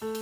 الله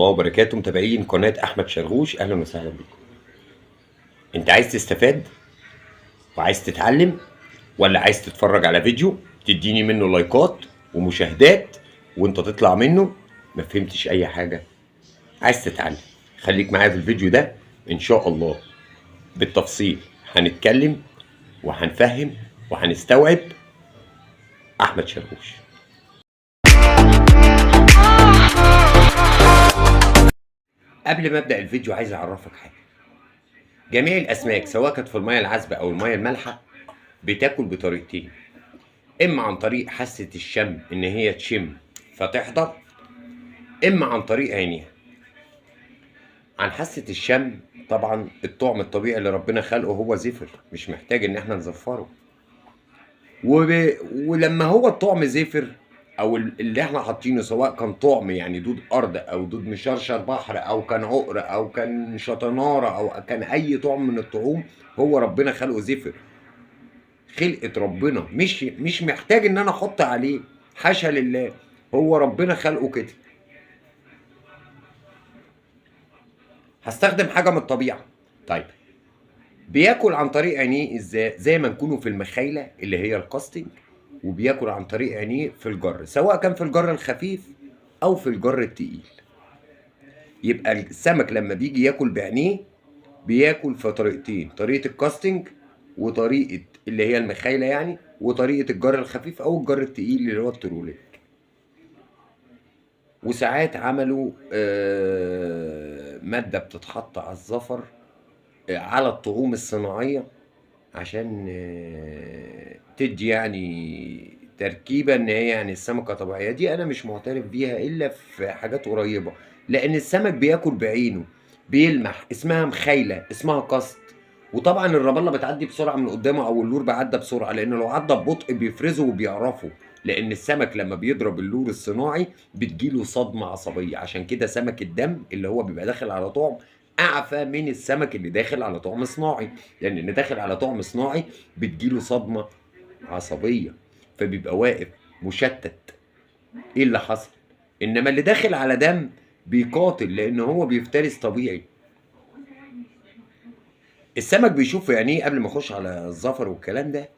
وبركاته. متابعين قناة أحمد شرغوش، أهلا وسهلا بكم. أنت عايز تستفاد وعايز تتعلم، ولا عايز تتفرج على فيديو تديني منه لايكات ومشاهدات وأنت تطلع منه ما فهمتش أي حاجة؟ عايز تتعلم، خليك معايا في الفيديو ده إن شاء الله بالتفصيل. هنتكلم وهنفهم وهنستوعب. أحمد شرغوش. قبل ما أبدأ الفيديو عايز أعرفك حاجة. جميع الأسماك سواء كانت في المياه العذبة أو المياه المالحة بتاكل بطريقتين: إما عن طريق حاسة الشم إن هي تشم فتحضر، إما عن طريق عينيها. عن حاسة الشم طبعا الطعم الطبيعي اللي ربنا خلقه هو زفر، مش محتاج إن احنا نزفره. ولما هو الطعم زفر أو اللي احنا حاطينه، سواء كان طعم يعني دود أرض أو دود مشرشر بحر أو كان عقر أو كان شطنارة أو كان أي طعم من الطعوم، هو ربنا خلقه زفر. خلقة ربنا مش محتاج ان انا احط عليه، حاشا لله، هو ربنا خلقه كده. هستخدم حاجة من الطبيعة. طيب بياكل عن طريق عينيه ازاي؟ زي ما نكونوا في المخايلة اللي هي الكاستنج، وبياكل عن طريق عينيه في الجر، سواء كان في الجر الخفيف او في الجر التقيل. يبقى السمك لما بيجي ياكل بعينيه بياكل في طريقتين: طريقة الكاستنج وطريقة اللي هي المخايلة يعني، وطريقة الجر الخفيف او الجر التقيل اللي هو الترولات. وساعات عملوا مادة بتتحط على الزفر على الطعوم الصناعية عشان تدي يعني تركيبة ان هي يعني السمكة طبيعية. دي انا مش معترف بيها الا في حاجات قريبة، لان السمك بياكل بعينه، بيلمح، اسمها مخايلة، اسمها قصد. وطبعا الرابلة بتعدي بسرعة من قدامه او اللور بعدى بسرعة، لان لو عدى ببطء بيفرزه وبيعرفه، لان السمك لما بيضرب اللور الصناعي بتجيله صدمة عصبية. عشان كده سمك الدم اللي هو بيبقى داخل على طعم اعفى من السمك اللي داخل على طعم صناعي، لان اللي داخل على طعم صناعي بتجيله صدمة عصبية فبيبقى واقف مشتت. ايه اللي حصل؟ انما اللي داخل على دم بيقاتل لان هو بيفترس طبيعي. السمك بيشوف في عينيه قبل ما يخش على الزفر والكلام ده،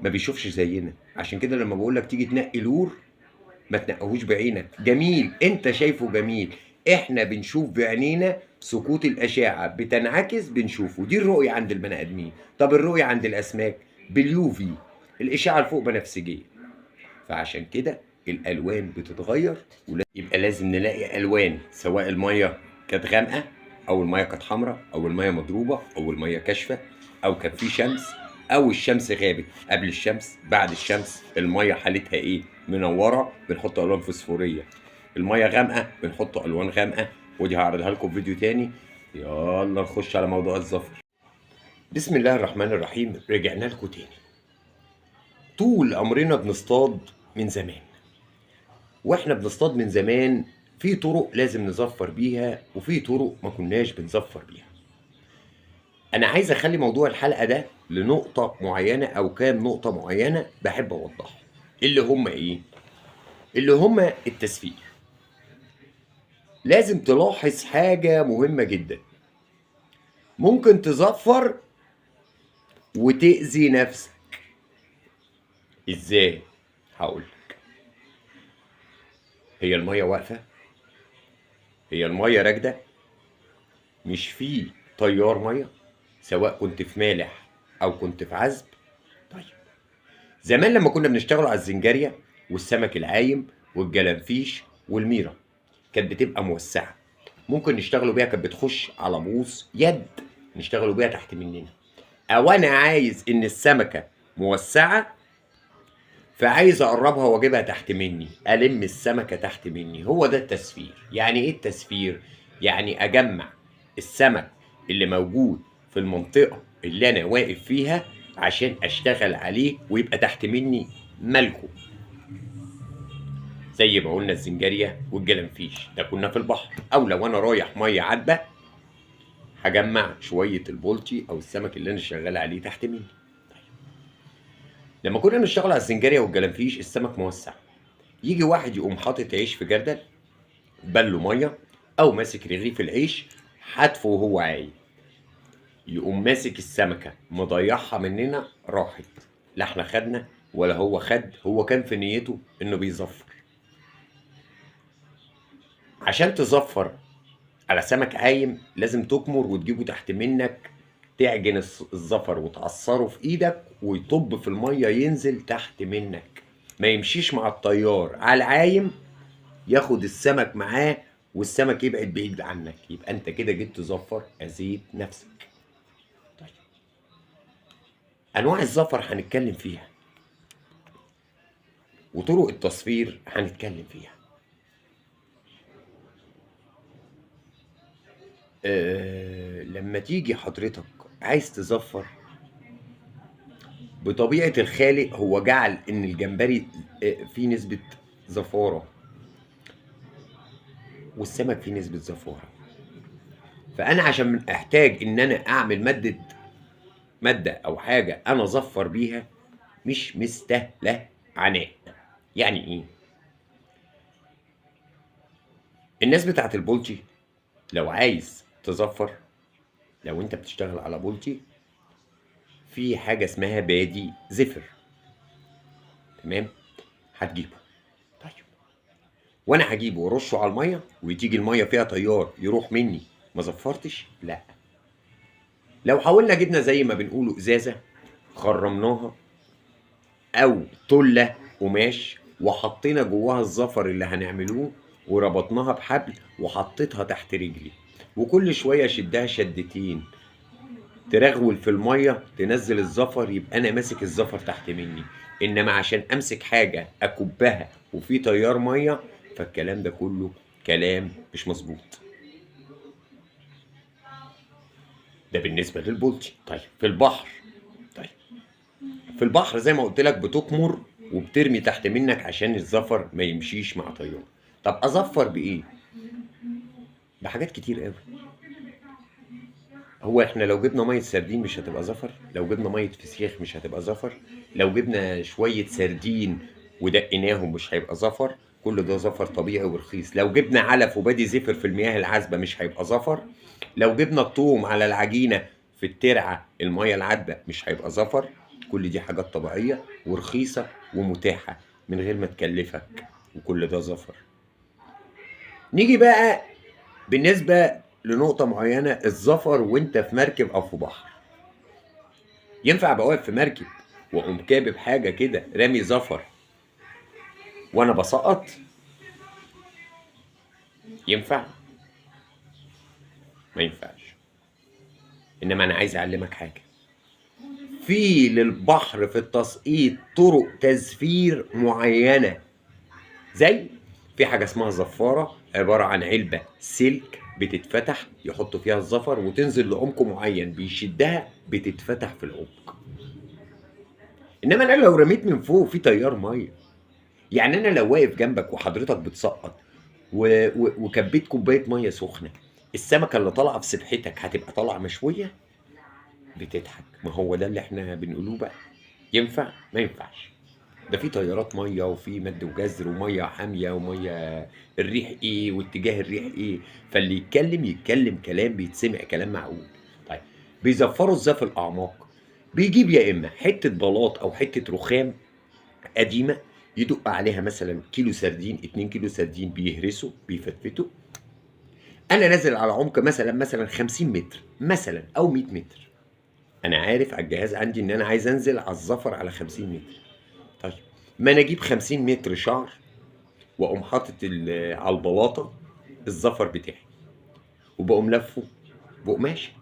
ما بيشوفش زينا. عشان كده لما بقول لك تيجي تنقي لور ما تنقهوش بعينك. جميل، انت شايفه جميل، احنا بنشوف بعينينا سقوط الاشعه بتنعكس بنشوفه، دي الرؤيه عند البني ادمين. طب الرؤيه عند الاسماك باليوفي، الاشعه الفوق بنفسجيه. فعشان كده الالوان بتتغير، يبقى لازم نلاقي الوان، سواء الميه كانت غامقه او الميه كانت حمراء او الميه مضروبه او الميه كاشفه او كان في شمس او الشمس غابت. قبل الشمس، بعد الشمس، الميه حالتها ايه؟ منوره بنحط الوان فوسفوريه، الميه غامقه بنحط الوان غامقه. ودي هعرضها لكم في فيديو تاني. يلا نخش على موضوع الظفر. بسم الله الرحمن الرحيم. رجعنا لكم تاني. طول عمرنا بنصطاد من زمان، واحنا بنصطاد من زمان في طرق لازم نزفر بيها وفي طرق ما كناش بنزفر بيها. انا عايز اخلي موضوع الحلقة ده لنقطة معينة او كام نقطة معينة بحب اوضحها، اللي هم ايه؟ اللي هم التسفير. لازم تلاحظ حاجة مهمة جدا: ممكن تزفر وتأذي نفسك. ازاي؟ هقولك. هي المية واقفة؟ هي المية راكدة؟ مش في تيار مية سواء كنت في مالح او كنت في عذب؟ طيب زمان لما كنا بنشتغل على الزنجارية والسمك العايم والجلنفيش والميرة كانت بتبقى موسعة، ممكن نشتغلوا بيها، كانت بتخش على بوص يد نشتغلوا بيها تحت مننا. او انا عايز ان السمكة موسعة فعايز اقربها واجيبها تحت مني، الم السمكة تحت مني. هو ده التسفير. يعني ايه التسفير؟ يعني اجمع السمك اللي موجود في المنطقة اللي أنا واقف فيها عشان أشتغل عليه ويبقى تحت مني ملكه. زي ما قلنا الزنجارية والجلنفيش ده كنا في البحر، أو لو أنا رايح مية عذبة هجمع شوية البولتي أو السمك اللي أنا شغال عليه تحت مني. لما كنا بنشتغل على الزنجارية والجلنفيش السمك موسع، يجي واحد يقوم حاطط عيش في جردل بله مية، أو ماسك رغيف العيش حدفه وهو عايم، يقوم ماسك السمكة مضيعها مننا، راحت لا احنا خدنا ولا هو خد، هو كان في نيته انه بيزفر. عشان تزفر على سمك عايم لازم تكمر وتجيبه تحت منك، تعجن الزفر وتعصره في ايدك ويطب في المية ينزل تحت منك، ما يمشيش مع الطيار على العايم ياخد السمك معاه والسمك يبعد بعيد عنك، يبقى انت كده جيت تزفر اذيت نفسك. طيب انواع الزفر هنتكلم فيها، وطرق التصفير هنتكلم فيها. لما تيجي حضرتك عايز تزفر، بطبيعة الخالق هو جعل ان الجمبري فيه نسبة زفارة والسمك فيه نسبة زفارة، فانا عشان احتاج ان انا اعمل مادة او حاجة انا ازفر بيها مش مستاهلة عناء. يعني ايه؟ الناس بتاعت البولتي لو عايز تزفر، لو انت بتشتغل على بولتي في حاجة اسمها بادي زفر، تمام؟ هتجيبه. طيب وانا هجيبه وارشه على الميه وتيجي الميه فيها تيار يروح مني ما زفرتش؟ لا. لو حاولنا جبنا زي ما بنقوله ازازه خرمناها او تله قماش وحطينا جواها الزفر اللي هنعملوه وربطناها بحبل وحطيتها تحت رجلي وكل شويه شدها شدتين ترغول في الميه تنزل الزفر، يبقى انا ماسك الزفر تحت مني. انما عشان امسك حاجه اكبها وفي تيار ميه، فالكلام ده كله كلام مش مظبوط. ده بالنسبه للبولتي. طيب في البحر، طيب في البحر زي ما قلت لك بتكمر وبترمي تحت منك عشان الزفر ما يمشيش مع تيار. طب ازفر بايه؟ بحاجات كتير قوي. هو احنا لو جبنا ميه سردين مش هتبقى زفر؟ لو جبنا ميه فسيخ مش هتبقى زفر؟ لو جبنا شويه سردين ودقيناهم مش هيبقى زفر؟ كل ده زفر طبيعي ورخيص. لو جبنا علف وبادي زفر في المياه العذبه مش هيبقى زفر؟ لو جبنا الثوم على العجينه في الترعه الميه العذبه مش هيبقى زفر؟ كل دي حاجات طبيعيه ورخيصه ومتاحه من غير ما تكلفك، وكل ده زفر. نيجي بقى بالنسبة لنقطة معينة، الزفر وانت في مركب او في بحر. ينفع ابقى واقف في مركب واقوم كابب حاجة كده رامي زفر وانا بسقط؟ ينفع؟ ما ينفعش. انما انا عايز اعلمك حاجة، في للبحر في التسقيط طرق تزفير معينة. زي في حاجة اسمها زفارة، عبارة عن علبة سلك بتتفتح يحطوا فيها الزفر وتنزل لعمق معين بيشدها بتتفتح في العمق. انما انا لو رميت من فوق في تيار ميه، يعني انا لو واقف جنبك وحضرتك بتسقط وكبيت كوبايه ميه سخنه، السمكه اللي طالعه في سبحتك هتبقى طالعه مشويه؟ بتضحك. ما هو ده اللي احنا بنقوله بقى. ينفع؟ ما ينفعش. ده في تيارات ميه وفي مد وجزر وميه حاميه وميه الريح ايه واتجاه الريح ايه، فاللي يتكلم كلام بيتسمع كلام معقول. طيب بيزفروا ازاي في الاعماق؟ بيجيب يا اما حته بلاط او حته رخام قديمه يدق عليها مثلا كيلو سردين 2 كيلو سردين، بيهرسوا بيفتفتوا. انا نازل على عمق مثلا 50 متر مثلا او 100 متر، انا عارف على الجهاز عندي ان انا عايز انزل على الزفر على 50 متر. طيب ما انا اجيب 50 متر شعر واقوم حاطط على البلاطه الزفر بتاعي وبقوم لفه بقماشه،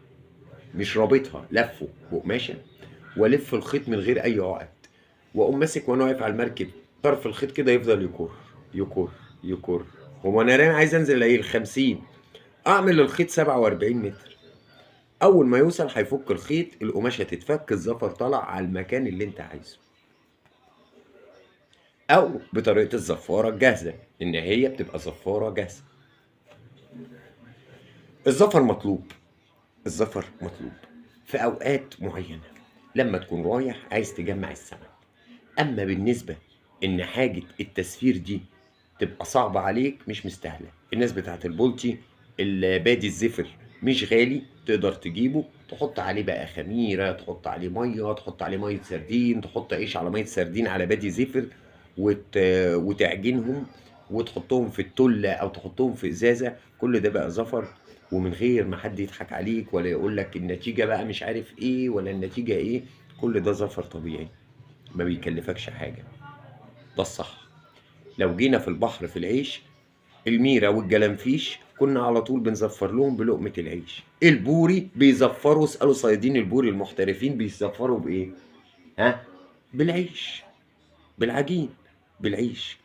مش رابطها، لفه بقماشه والف الخيط من غير اي عقد، واقوم ماسك وانا واقف على المركب طرف الخيط كده يفضل يكر يكر يكر. هو انا عايز انزل ايه ال 50؟ اعمل الخيط 47 متر اول ما يوصل هيفك الخيط، القماشه تتفك، الزفر طلع على المكان اللي انت عايزه. او بطريقه الزفاره الجاهزه، ان هي بتبقى زفاره جاهزه. الزفر مطلوب، الزفر مطلوب في اوقات معينه، لما تكون رايح عايز تجمع السمك. اما بالنسبه ان حاجه التسفير دي تبقى صعبه عليك، مش مستاهله. الناس بتاعت البولتي البادي الزفر مش غالي، تقدر تجيبه تحط عليه بقى خميره، تحط عليه ميه، تحط عليه ميه سردين، تحط عيش على ميه سردين على بادي زفر، وتعجنهم وتحطهم في التله او تحطهم في ازازه. كل ده بقى زفر، ومن غير ما حد يضحك عليك ولا يقول لك النتيجه بقى مش عارف ايه ولا النتيجه ايه. كل ده زفر طبيعي، ما بيكلفكش حاجه. ده الصح. لو جينا في البحر في العيش، الميرة والجلنفيش كنا على طول بنزفر لهم بلقمة العيش. البوري بيزفروا، اسألوا صيادين البوري المحترفين بيزفروا بإيه؟ ها؟ بالعيش، بالعجين، بالعيش.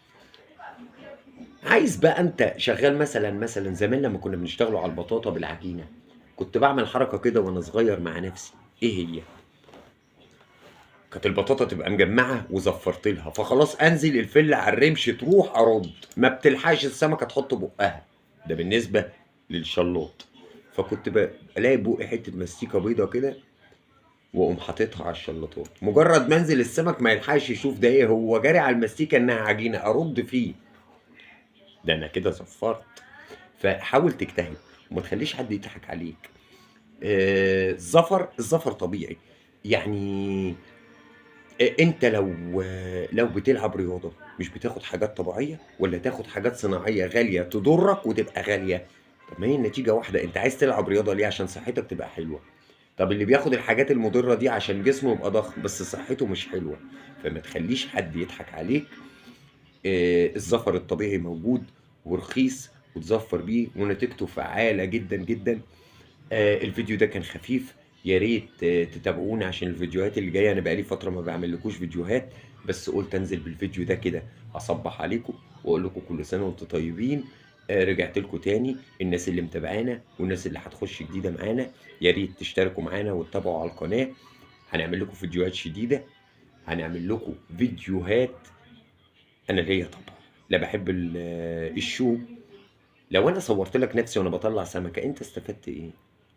عايز بقى انت شغال مثلا زمان لما كنا بنشتغلوا على البطاطا بالعجينة، كنت بعمل حركة كده وانا صغير مع نفسي. ايه هي؟ كانت البطاطا تبقى مجمعه وزفرت لها، فخلاص انزل الفله على الرمش تروح ارد، ما بتلحقش السمكه تحط بقها. ده بالنسبه للشلاط. فكنت الاقي بوقي حته مستيكه بيضه كده، واقوم حاططها على الشلاطات. مجرد ما انزل السمك ما يلحقش يشوف ده ايه، هو جاري على المستيكه انها عجينه، ارد فيه. ده انا كده زفرت. فحاول تجتهد وما تخليش حد يضحك عليك. الزفر طبيعي يعني. انت لو بتلعب رياضة مش بتاخد حاجات طبيعية ولا تاخد حاجات صناعية غالية تضرك وتبقى غالية؟ طب ما هي النتيجة واحدة. انت عايز تلعب رياضة ليه؟ عشان صحتك تبقى حلوة. طب اللي بياخد الحاجات المضرة دي عشان جسمه يبقى ضخم بس صحته مش حلوة. فما تخليش حد يضحك عليك. الزفر الطبيعي موجود ورخيص، وتزفر بيه ونتيجته فعالة جدا جدا. الفيديو ده كان خفيف. يا ريت تتابعوني عشان الفيديوهات اللي جايه. انا بقالي فتره ما بعملكوش فيديوهات، بس قلت انزل بالفيديو ده كده اصبح عليكم واقول لكم كل سنه وانتم طيبين. رجعت لكم تاني. الناس اللي متابعانا والناس اللي هتخش جديده معانا، يا ريت تشتركوا معانا وتتابعوا على القناه. هنعمل لكم فيديوهات شديده، هنعمل لكم فيديوهات. انا ليا طبع، لا بحب الشو. لو انا صورت لك نفسي وانا بطلع سمكه، انت استفدت ايه؟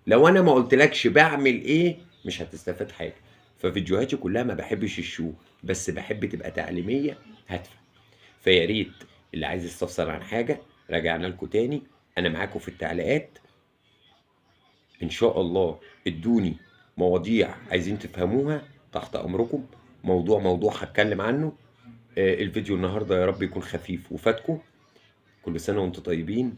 لو انا ما قلتلكش بعمل ايه، مش هتستفاد حاجه. ففيديوهاتي كلها ما بحبش الشو، بس بحب تبقى تعليميه هادفه. فيا ريت اللي عايز يستفسر عن حاجه، رجعنا لكم تاني، انا معاكم في التعليقات. ان شاء الله ادوني مواضيع عايزين تفهموها، تحت امركم. موضوع هتكلم عنه. الفيديو النهارده يا رب يكون خفيف وفاتكم. كل سنه وانتم طيبين.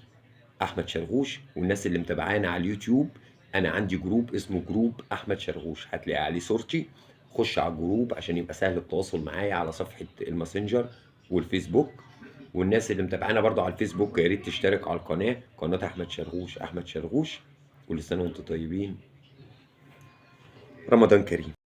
احمد شرغوش. والناس اللي متابعانا على اليوتيوب، انا عندي جروب اسمه جروب احمد شرغوش، هتلاقي عليه صورتي. خش على الجروب عشان يبقى سهل التواصل معايا على صفحة الماسنجر والفيسبوك. والناس اللي متابعانا برضو على الفيسبوك يا ريت تشترك على القناة، قناة احمد شرغوش. احمد شرغوش. كل سنة وانتم طيبين. رمضان كريم.